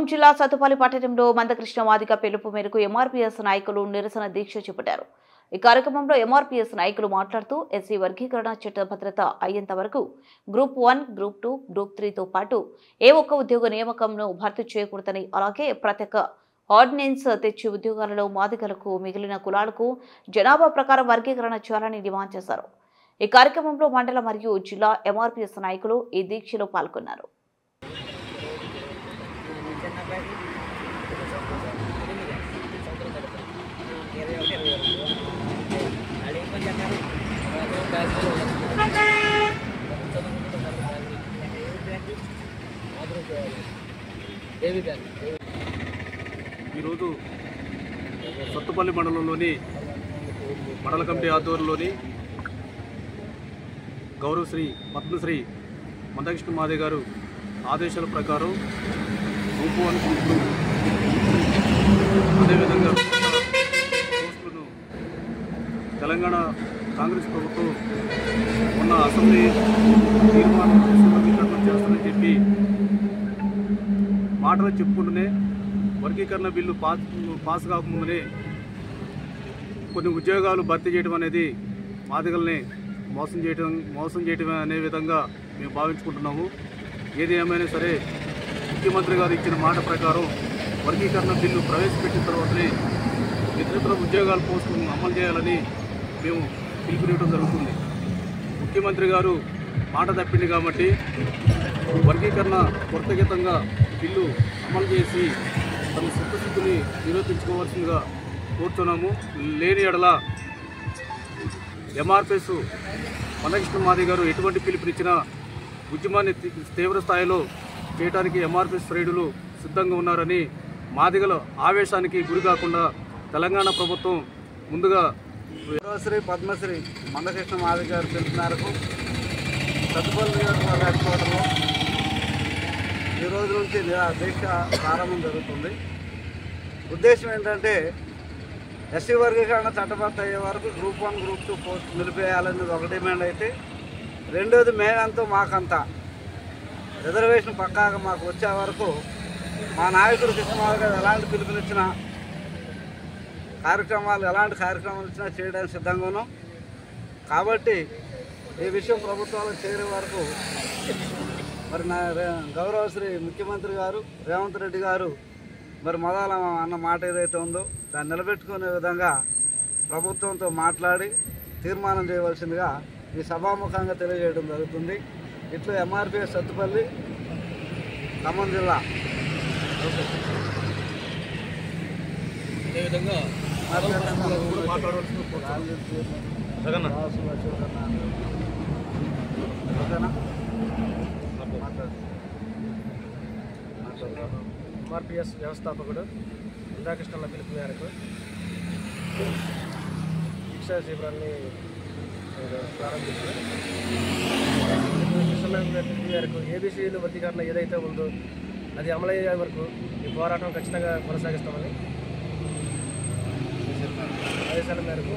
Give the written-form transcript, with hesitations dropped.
ఖమ్మం జిల్లా సత్తుపల్లి పట్టణంలో మందకృష్ణ మాదిగ పిలుపు మేరకు ఎంఆర్పీఎస్ నాయకులు నిరసన దీక్ష చేపట్టారు. ఈ కార్యక్రమంలో ఎంఆర్పీఎస్ నాయకులు మాట్లాడుతూ ఎస్సీ వర్గీకరణ చట్టభద్రత అయ్యేంత వరకు గ్రూప్ 1, గ్రూప్ 2, గ్రూప్ 3తో పాటు ఏ ఒక్క ఉద్యోగ నియామకంను భర్తీ చేయకూడదని, అలాగే ప్రత్యేక ఆర్డినెన్స్ తెచ్చి ఉద్యోగాలలో మాదిగలకు మిగిలిన కులాలకు జనాభా ప్రకారం వర్గీకరణ చేయాలని డిమాండ్ చేశారు. ఈ కార్యక్రమంలో మండల మరియు జిల్లా ఎంఆర్పీఎస్ నాయకులు ఈ దీక్షలో పాల్గొన్నారు. ఈరోజు సత్తుపల్లి మండలంలోని మండల కమిటీ ఆధ్వర్యంలోని గౌరవశ్రీ పద్మశ్రీ మందకృష్ణ మాదిగ గారు ఆదేశాల ప్రకారం గ్రూప్ 1, గ్రూప్ 2 అదేవిధంగా పోస్టులను తెలంగాణ కాంగ్రెస్ ప్రభుత్వం ఉన్న అసెంబ్లీ తీర్మానం వర్గీకరణ చేస్తానని చెప్పి మాటలు చెప్పుకుంటూనే వర్గీకరణ బిల్లు పాస్ కాకముందునే కొన్ని ఉద్యోగాలు భర్తీ చేయడం అనేది మాదిగల్ని మోసం చేయడం అనే విధంగా మేము భావించుకుంటున్నాము. ఏది ఏమైనా సరే ముఖ్యమంత్రి గారు ఇచ్చిన మాట ప్రకారం వర్గీకరణ బిల్లు ప్రవేశపెట్టిన తర్వాతనే ఇతర ఉద్యోగాల పోస్టులను అమలు చేయాలని మేము పిలుపునివ్వడం జరుగుతుంది. ముఖ్యమంత్రి గారు మాట తప్పింది కాబట్టి వర్గీకరణ త్వరితగతంగా బిల్లు అమలు చేసి తమ చిత్తశుద్ధిని నిరూపించుకోవాల్సిందిగా కోరుతున్నాము. లేని ఎడల ఎంఆర్పీఎస్ మందకృష్ణ మాదిగ గారు ఎటువంటి పిలుపునిచ్చినా ఉద్యమాన్ని తీవ్ర స్థాయిలో చేయడానికి ఎంఆర్పీఎస్ శ్రేణులు సిద్ధంగా ఉన్నారని, మాదిగల ఆవేశానికి గురి కాకుండా తెలంగాణ ప్రభుత్వం ముందుగా శ్రీ పద్మశ్రీ మందకృష్ణ మాదిగ గారు పిలుపు మేరకు సత్తుపల్లి నియోజకవర్గ హెడ్ క్వార్టర్లో ఈ రోజు నుంచి దీక్ష ప్రారంభం జరుగుతుంది. ఉద్దేశం ఏంటంటే ఎస్సీ వర్గీకరణ చట్టబద్ధ అయ్యే వరకు గ్రూప్ 1, గ్రూప్ 2 పోస్ట్ నిలిపేయాలనేది ఒక డిమాండ్ అయితే, రెండోది మేమంతా మాకంతా రిజర్వేషన్ పక్కాగా మాకు వచ్చే వరకు మా నాయకుడు కృష్ణమాదిగ గారు ఎలాంటి పిలుపునిచ్చినా ఎలాంటి కార్యక్రమాలు ఇచ్చినా చేయడానికి సిద్ధంగా ఉన్నాం. కాబట్టి ఈ విషయం ప్రభుత్వాలకు చేరే వరకు మరి గౌరవశ్రీ ముఖ్యమంత్రి గారు రేవంత్ రెడ్డి గారు మరి మొదల అన్న మాట ఏదైతే ఉందో దాన్ని నిలబెట్టుకునే విధంగా ప్రభుత్వంతో మాట్లాడి తీర్మానం చేయవలసిందిగా ఈ సభాముఖంగా తెలియజేయడం జరుగుతుంది. ఇట్లా ఎంఆర్పీఎస్ సత్తుపల్లి ఖమ్మం జిల్లా. అదేవిధంగా ఎంఆర్పీఎస్ వ్యవస్థాపకుడు మందకృష్ణ పిలుపు మేరకు దీక్షా శిబిరాన్ని ప్రారంభించారు. పిలుపు మేరకు ఏబీసీలు వర్గీకరణ ఏదైతే ఉందో అది అమలయ్యే వరకు ఈ పోరాటం ఖచ్చితంగా కొనసాగిస్తామని ఆదేశాల మేరకు